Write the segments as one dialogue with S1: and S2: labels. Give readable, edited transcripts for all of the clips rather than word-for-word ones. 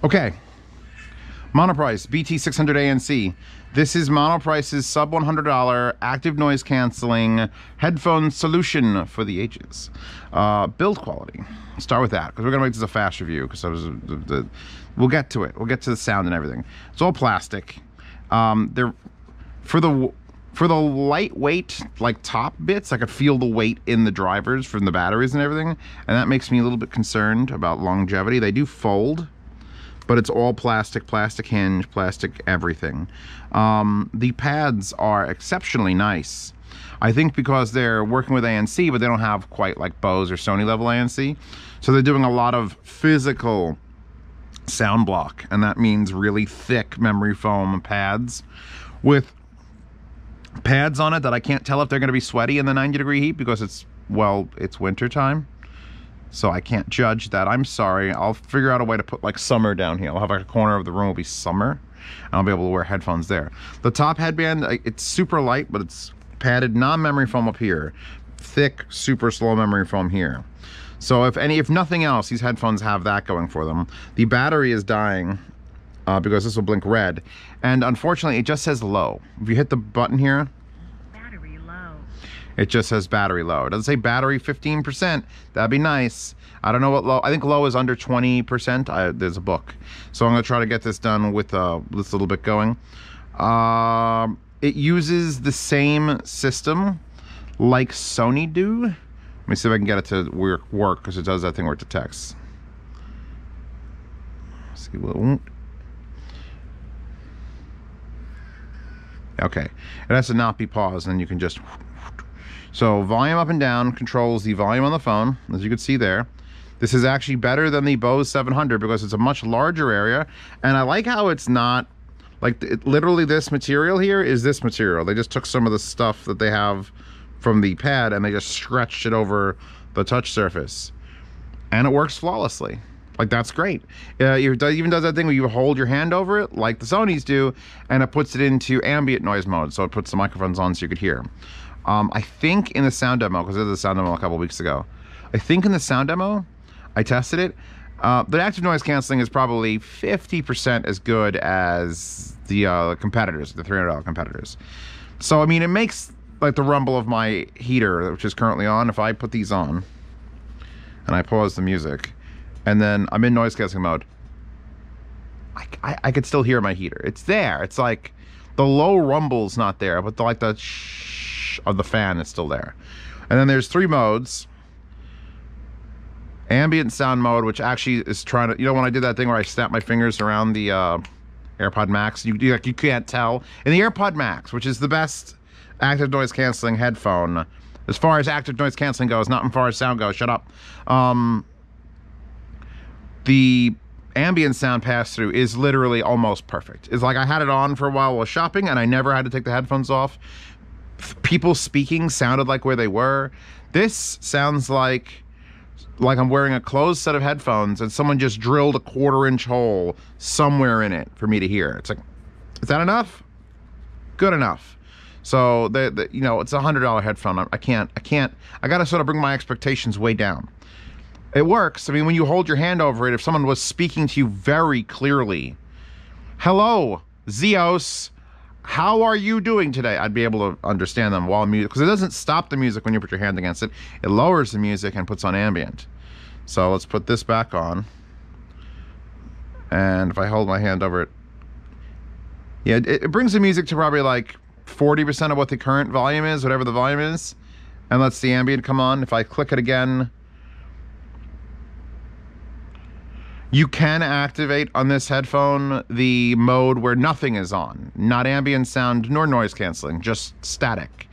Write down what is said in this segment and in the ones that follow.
S1: Okay. Monoprice BT600 ANC. This is Monoprice's sub $100 active noise canceling headphone solution for the ages. Build quality. Start with that because we're gonna make this a fast review because we'll get to it. We'll get to the sound and everything. It's all plastic. They're for the lightweight like top bits. I could feel the weight in the drivers from the batteries and everything, and that makes me a little bit concerned about longevity. They do fold, but it's all plastic, plastic hinge, plastic everything. The pads are exceptionally nice. I think because they're working with ANC, but they don't have quite like Bose or Sony level ANC. So they're doing a lot of physical sound block, and that means really thick memory foam pads with pads on it that I can't tell if they're gonna be sweaty in the 90-degree heat because it's winter time. So I can't judge that. I'm sorry. I'll figure out a way to put like summer down here. I'll have like a corner of the room will be summer, and I'll be able to wear headphones there. The top headband, it's super light, but it's padded non-memory foam up here. Thick, super slow memory foam here. So if nothing else, these headphones have that going for them. The battery is dying because this will blink red. And unfortunately, it just says low. If you hit the button here, it just says battery low. It doesn't say battery 15%. That'd be nice. I don't know what low. I think low is under 20%. There's a book. So I'm going to try to get this done with this little bit going. It uses the same system like Sony do. Let me see if I can get it to work because it does that thing where it detects. Let's see what it won't. Okay. It has to not be paused, and then you can just... So volume up and down controls the volume on the phone, as you can see there. This is actually better than the Bose 700 because it's a much larger area. And I like how it's not, like literally this material here is this material. They just took some of the stuff that they have from the pad and they just stretched it over the touch surface. And it works flawlessly. Like, that's great. It even does that thing where you hold your hand over it, like the Sonys do, and it puts it into ambient noise mode. So it puts the microphones on so you could hear. I think in the sound demo, because I did the sound demo a couple weeks ago, I think in the sound demo, I tested it. The active noise canceling is probably 50% as good as the competitors, the $300 competitors. So, I mean, it makes like the rumble of my heater, which is currently on. If I put these on and I pause the music and then I'm in noise canceling mode, I could still hear my heater. It's there. It's like the low rumble's not there, but like the shh of the fan is still there. And then there's 3 modes. Ambient sound mode, which actually is trying to, you know, when I did that thing where I snapped my fingers around the AirPod Max, you can't tell. In the AirPod Max, which is the best active noise canceling headphone as far as active noise canceling goes, not as far as sound goes, shut up. The ambient sound pass-through is literally almost perfect. It's like I had it on for a while shopping and I never had to take the headphones off. People speaking sounded like where they were. This sounds like I'm wearing a closed set of headphones and someone just drilled a 1/4-inch hole somewhere in it for me to hear. It's like, is that enough? Good enough. So you know, it's a $100 headphone. I gotta sort of bring my expectations way down. It works. I mean, when you hold your hand over it, if someone was speaking to you very clearly, hello, Zeos, how are you doing today? I'd be able to understand them while music, because it doesn't stop the music when you put your hand against it. It lowers the music and puts on ambient. So let's put this back on. And if I hold my hand over it, yeah, it brings the music to probably like 40% of what the current volume is, whatever the volume is, and lets the ambient come on. If I click it again, you can activate on this headphone the mode where nothing is on. Not ambient sound nor noise canceling, just static.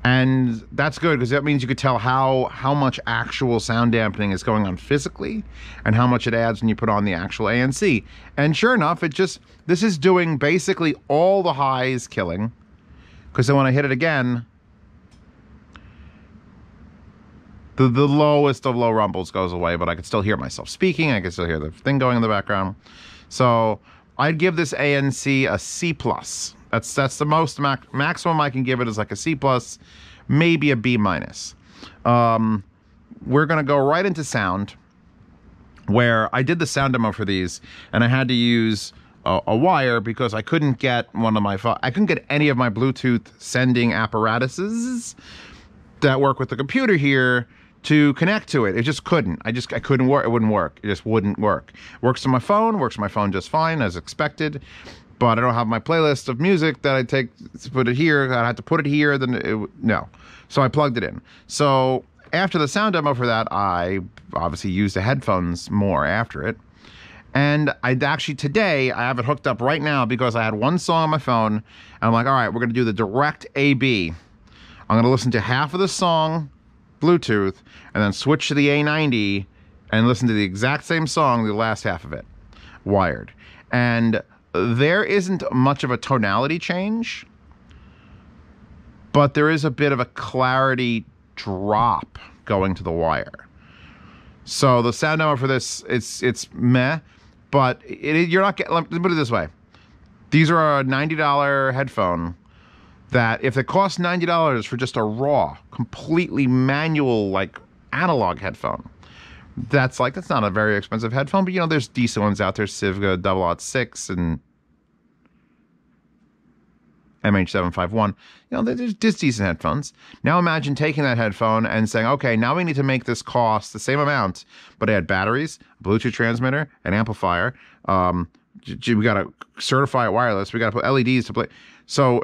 S1: And that's good because that means you could tell how much actual sound dampening is going on physically and how much it adds when you put on the actual ANC. And sure enough, this is doing basically all the highs killing, because then when I hit it again, the lowest of low rumbles goes away, but I could still hear myself speaking. I could still hear the thing going in the background. So I'd give this ANC a C+. That's the most maximum I can give it is like a C+, maybe a B-. We're gonna go right into sound. where I did the sound demo for these, and I had to use a wire because I couldn't get I couldn't get any of my Bluetooth sending apparatuses that work with the computer here to connect to it. It just couldn't. I couldn't work. It wouldn't work. It just wouldn't work. Works on my phone. Works on my phone just fine as expected. But I don't have my playlist of music that I take to put it here. I had to put it here. No. So I plugged it in. So after the sound demo for that, I obviously used the headphones more after it. And today, I have it hooked up right now because I had one song on my phone. And I'm like, all right, we're going to do the direct A/B. I'm going to listen to half of the song, Bluetooth, and then switch to the A90 and listen to the exact same song, the last half of it, wired. And there isn't much of a tonality change, but there is a bit of a clarity drop going to the wire. So the sound demo for this, it's meh, but you're not getting, let me put it this way. These are a $90 headphone that if it costs $90 for just a raw, completely manual, like analog headphone, that's not a very expensive headphone, but there's decent ones out there, Sivga 006 and MH751. There's just decent headphones. Now imagine taking that headphone and saying, okay, now we need to make this cost the same amount, but add batteries, a Bluetooth transmitter, an amplifier. We got to certify it wireless. We got to put LEDs to play. So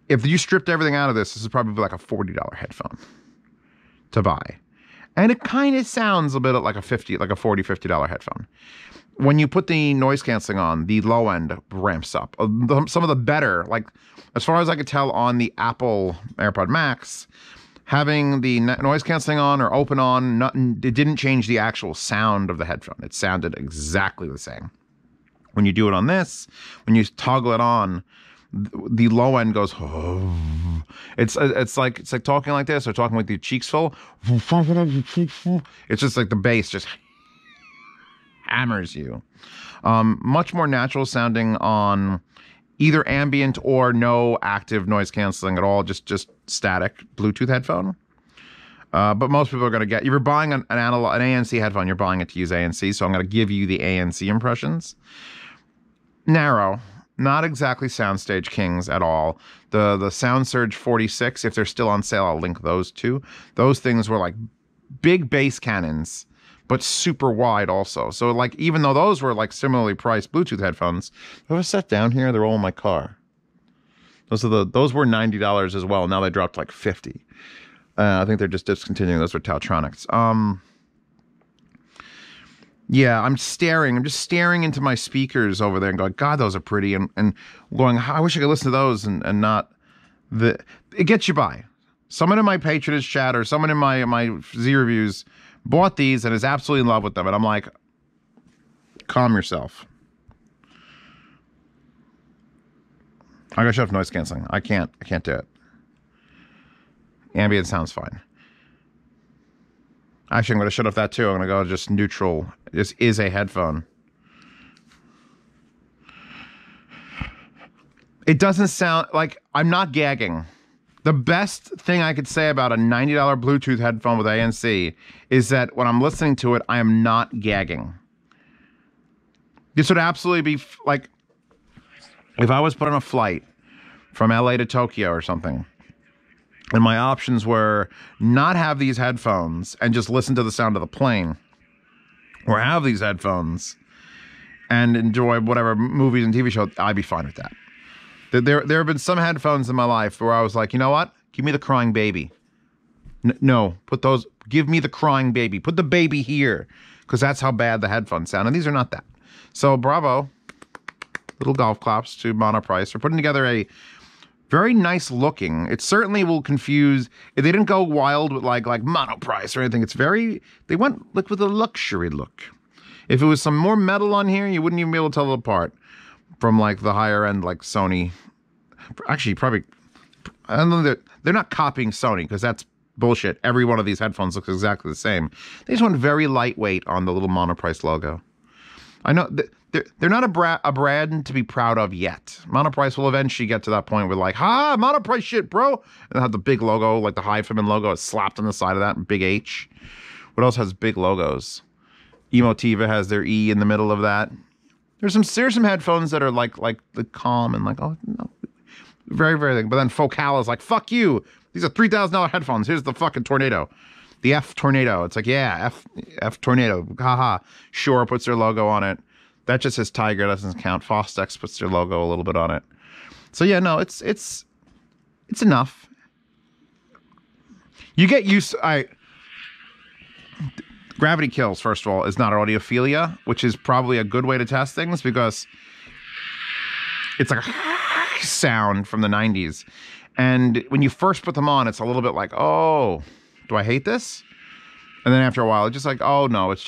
S1: if you stripped everything out of this is probably like a $40 headphone to buy. And it kind of sounds a bit like a $40, $50 headphone. When you put the noise canceling on, the low end ramps up. Some of the better, like as far as I could tell on the Apple AirPod Max, having the noise canceling on or open on, it didn't change the actual sound of the headphone. It sounded exactly the same. When you do it on this, when you toggle it on, the low end goes, oh. It's like talking like this or talking with your cheeks full. It's just like the bass just hammers you. Much more natural sounding on either ambient or no active noise canceling at all, just static Bluetooth headphone. But most people are going to get, if you're buying an ANC headphone, you're buying it to use ANC, so I'm going to give you the ANC impressions. Narrow. Not exactly soundstage kings at all. The SoundSurge 46, if they're still on sale, I'll link those too. Those things were like big bass cannons, but super wide also. So like, even though those were like similarly priced Bluetooth headphones, if I sat down here, they're all in my car. Those were $90 as well. Now they dropped like $50. I think they're just discontinuing. Those were Tautronics. Yeah, I'm just staring into my speakers over there and going, God, those are pretty. And going, I wish I could listen to those and not it gets you by. Someone in my patronage chat or someone in my Z reviews bought these and is absolutely in love with them. And I'm like, calm yourself. I gotta shut off noise canceling. I can't do it. Ambient sounds fine. Actually, I'm going to shut off that too. I'm going to go just neutral. This is a headphone. It doesn't sound like I'm not gagging. The best thing I could say about a $90 Bluetooth headphone with ANC is that when I'm listening to it, I am not gagging. This would absolutely be like if I was put on a flight from LA to Tokyo or something, and my options were not have these headphones and just listen to the sound of the plane, or have these headphones and enjoy whatever movies and TV shows, I'd be fine with that. There have been some headphones in my life where I was like, you know what? Give me the crying baby. No, give me the crying baby. Put the baby here, because that's how bad the headphones sound. And these are not that. So bravo, little golf claps to Monoprice for putting together a very nice looking. It certainly will confuse. They didn't go wild with like Monoprice or anything. They went like with a luxury look. If it was some more metal on here, you wouldn't even be able to tell it apart from like the higher end like Sony. Actually, probably, I don't know, they're not copying Sony because that's bullshit. Every one of these headphones looks exactly the same. They just went very lightweight on the little Monoprice logo. I know they're not a brand to be proud of yet. Monoprice will eventually get to that point where like, Monoprice shit, bro. And they have the big logo, like the High Femin logo is slapped on the side of that, and big H. What else has big logos? Emotiva has their E in the middle of that. There's some headphones that are like the calm and like, oh no, very, very thing. But then Focal is like, fuck you. These are $3,000 headphones. Here's the fucking Tornado. The F Tornado. It's like, yeah, F Tornado. Haha. Shure puts their logo on it. That just says Tiger. Doesn't count. Fostex puts their logo a little bit on it. So yeah, no, it's enough. You get used to, Gravity Kills, first of all, is not audiophilia, which is probably a good way to test things because it's like a sound from the 90s. And when you first put them on, it's a little bit like, oh, do I hate this? And then after a while, it's just like, oh no, it's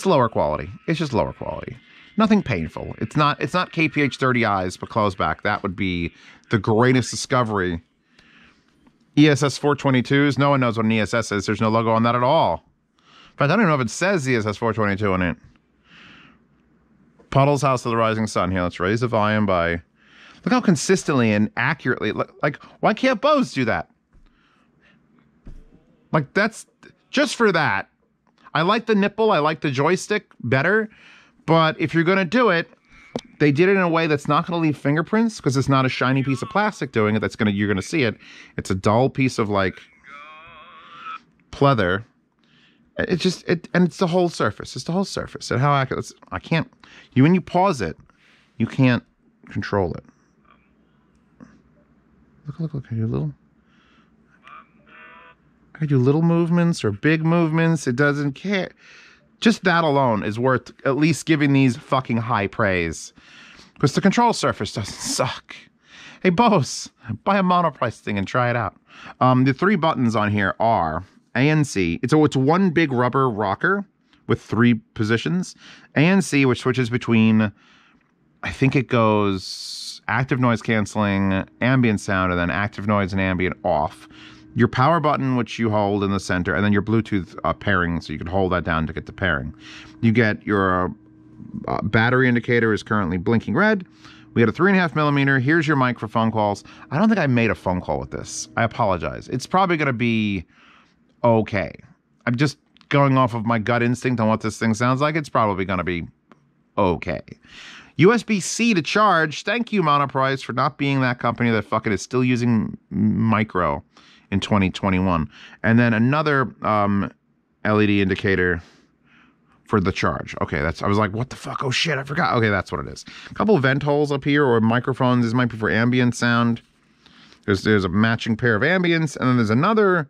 S1: lower quality. It's just lower quality. Nothing painful. It's not KPH 30 eyes, but close back. That would be the greatest discovery. ESS 422s, no one knows what an ESS is. There's no logo on that at all. In fact, I don't even know if it says ESS 422 on it. Puddle's House of the Rising Sun. Here, let's raise the volume by... Look how consistently and accurately... Like, why can't Bose do that? Like, that's... Just for that. I like the nipple. I like the joystick better. But if you're going to do it, they did it in a way that's not going to leave fingerprints because it's not a shiny piece of plastic doing it. You're going to see it. It's a dull piece of, like, pleather. And it's the whole surface. It's the whole surface. And how accurate? I can't. When you pause it, you can't control it. Look. I do little movements or big movements. It doesn't care. Just that alone is worth at least giving these fucking high praise. Because the control surface doesn't suck. Hey, Bose, buy a Monoprice thing and try it out. The 3 buttons on here are ANC. It's one big rubber rocker with 3 positions. ANC, which switches between, I think it goes active noise canceling, ambient sound, and then active noise and ambient off. Your power button, which you hold in the center, and then your Bluetooth pairing, so you can hold that down to get the pairing. You get your battery indicator is currently blinking red. We had a 3.5mm. Here's your mic for phone calls. I don't think I made a phone call with this. I apologize. It's probably going to be okay. I'm just going off of my gut instinct on what this thing sounds like. It's probably going to be okay. USB-C to charge. Thank you, Monoprice, for not being that company that fucking is still using micro in 2021. And then another LED indicator for the charge. Okay, I was like, what the fuck? Oh shit, I forgot. Okay, that's what it is. A couple of vent holes up here or microphones. This might be for ambient sound. There's a matching pair of ambience, and then there's another,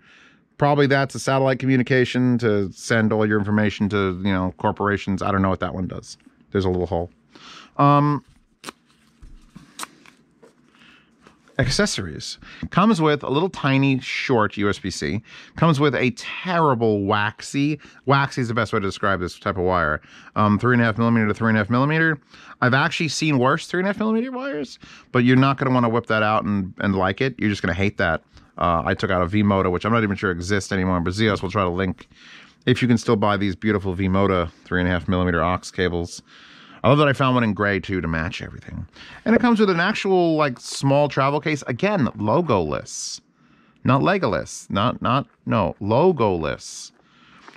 S1: probably that's a satellite communication to send all your information to, corporations. I don't know what that one does. There's a little hole. Accessories. Comes with a little tiny short USB-C. Comes with a terrible waxy is the best way to describe this type of wire. 3.5mm to 3.5mm. I've actually seen worse 3.5mm wires, but you're not going to want to whip that out and like it. You're just going to hate that. I took out a V-Moda, which I'm not even sure exists anymore, but Zeos will try to link if you can still buy these beautiful V-Moda 3.5mm aux cables. I love that I found one in gray too to match everything. And it comes with an actual like small travel case. Again, logoless. Not Legoless. No, logoless.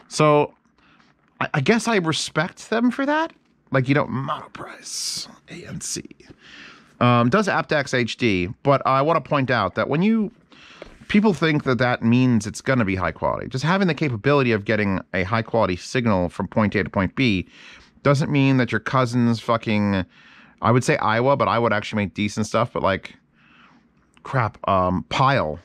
S1: So I guess I respect them for that. Like, Monoprice, ANC. Does aptX HD, but I want to point out that when people think that means it's going to be high quality. Just having the capability of getting a high quality signal from point A to point B doesn't mean that your cousin's fucking, I would say Iowa, but I would actually make decent stuff, but like, crap, Pile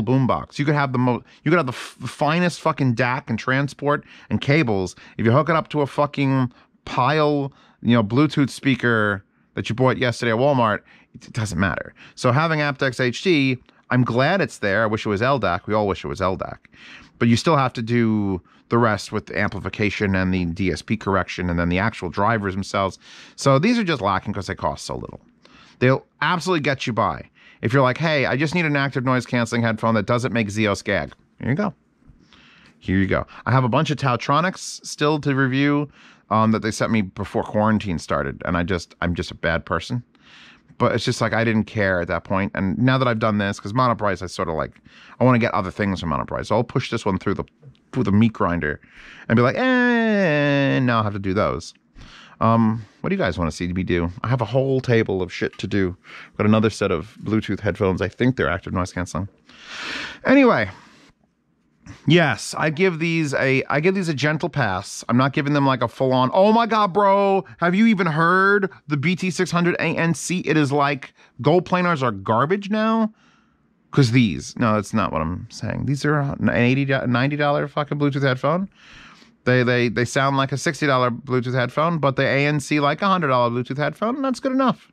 S1: boombox. You could have the finest fucking DAC and transport and cables. If you hook it up to a fucking Pile, Bluetooth speaker that you bought yesterday at Walmart, it doesn't matter. So having aptX HD, I'm glad it's there. I wish it was LDAC. We all wish it was LDAC. But you still have to do the rest with the amplification and the DSP correction and then the actual drivers themselves. So these are just lacking because they cost so little. They'll absolutely get you by. If you're like, hey, I just need an active noise canceling headphone that doesn't make Zeos gag. Here you go. Here you go. I have a bunch of Tautronics still to review that they sent me before quarantine started. And I'm just a bad person. But it's just like I didn't care at that point. And now that I've done this, because Monoprice, I want to get other things from Monoprice. So I'll push this one through the with a meat grinder and be like, now I have to do those. What do you guys want to see me do? I have a whole table of shit to do. I've got another set of Bluetooth headphones. I think they're active noise canceling. Anyway, yes, I give these a gentle pass. I'm not giving them like a full on, oh my God, bro, have you even heard the BT600 ANC? It is like gold planars are garbage now. Because no, that's not what I'm saying. These are an $90 fucking Bluetooth headphone. They sound like a $60 Bluetooth headphone, but they ANC like a $100 Bluetooth headphone, and that's good enough.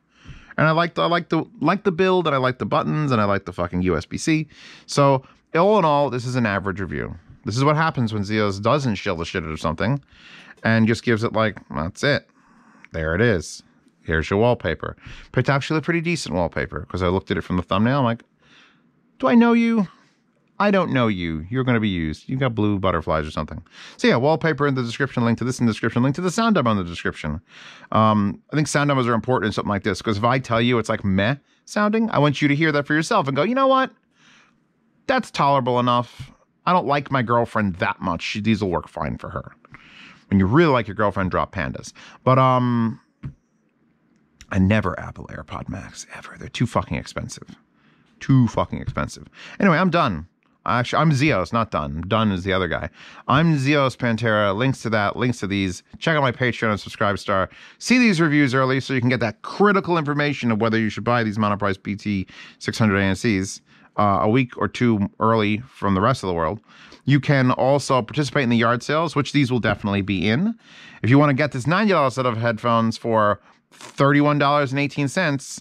S1: And I like the build, and I like the buttons, and I like the fucking USB-C. So all in all, this is an average review. This is what happens when Zeos doesn't shill the shit or something, and just gives it like, that's it. There it is. Here's your wallpaper. But it's actually a pretty decent wallpaper because I looked at it from the thumbnail. I'm like, do I know you? I don't know you. You're going to be used. You got blue butterflies or something. So yeah, wallpaper in the description, link to this in the description, link to the sound demo in the description. I think sound demos are important in something like this because if I tell you it's like meh sounding, I want you to hear that for yourself and go, you know what? That's tolerable enough. I don't like my girlfriend that much. These will work fine for her. When you really like your girlfriend, drop pandas. But I never Apple AirPod Max, ever. They're too fucking expensive. Too fucking expensive. Anyway, I'm done. Actually, I'm Zeos, not Done. Done is the other guy. I'm Zeos Pantera. Links to that, links to these. Check out my Patreon and Subscribestar. See these reviews early so you can get that critical information of whether you should buy these Monoprice BT600 ANCs a week or two early from the rest of the world. You can also participate in the yard sales, which these will definitely be in. If you want to get this $90 set of headphones for $31.18,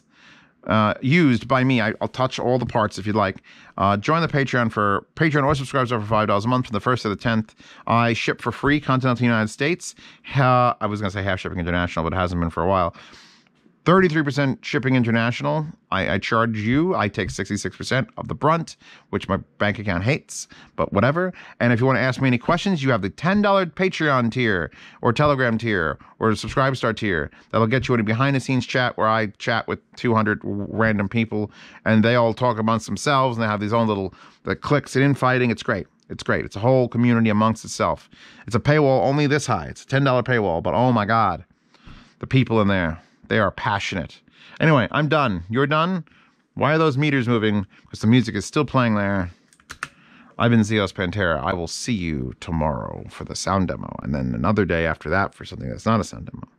S1: used by me. I'll touch all the parts if you'd like. Join the Patreon for Patreon or subscribers over $5 a month from the 1st to the 10th. I ship for free continental United States. I was going to say half shipping international, but it hasn't been for a while. 33% shipping international. I charge you. I take 66% of the brunt, which my bank account hates, but whatever. And if you want to ask me any questions, you have the $10 Patreon tier or Telegram tier or Subscribestar tier. That'll get you in a behind-the-scenes chat where I chat with 200 random people, and they all talk amongst themselves, and they have these own little cliques and infighting. It's great. It's great. It's a whole community amongst itself. It's a paywall only this high. It's a $10 paywall, but oh my God, the people in there. They are passionate. Anyway, I'm done. You're done? Why are those meters moving? Because the music is still playing there. I've been Zeos Pantera. I will see you tomorrow for the sound demo. And then another day after that for something that's not a sound demo.